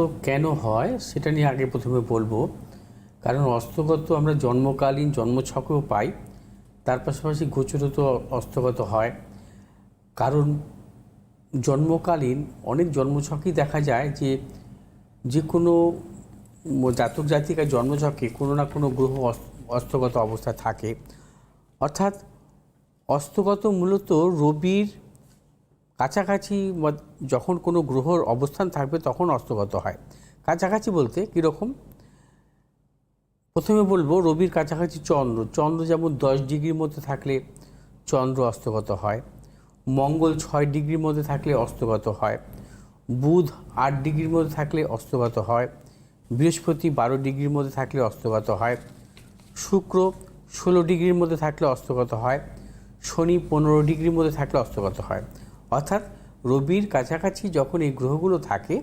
তো কেন হয় সেটা নিয়ে আগে প্রথমে বলবো। কারণ অস্তগত আমরা জন্মকালীন জন্মছকেও পাই, তার পাশাপাশি গোচরও তো অস্তগত হয়। কারণ জন্মকালীন অনেক জন্মছকই দেখা যায় যে যে কোনো জাতক জাতিকার জন্মছকে কোনো না কোনো গ্রহ অস্তগত অবস্থায় থাকে। অর্থাৎ অস্তগত মূলত রবির কাছাকাছি যখন কোনো গ্রহর অবস্থান থাকবে তখন অস্তগত হয়। কাছাকাছি বলতে কীরকম, প্রথমে বলবো রবির কাছাকাছি চন্দ্র যেমন 10 ডিগ্রির মধ্যে থাকলে চন্দ্র অস্তগত হয়, মঙ্গল 6 ডিগ্রির মধ্যে থাকলে অস্তগত হয়, বুধ 8 ডিগ্রির মধ্যে থাকলে অস্তগত হয়, বৃহস্পতি 12 ডিগ্রির মধ্যে থাকলে অস্তগত হয়, শুক্র 16 ডিগ্রির মধ্যে থাকলে অস্তগত হয়, শনি 15 ডিগ্রির মধ্যে থাকলে অস্তগত হয়। অর্থাৎ রবির কাছাকাছি যখন এই গ্রহগুলো থাকে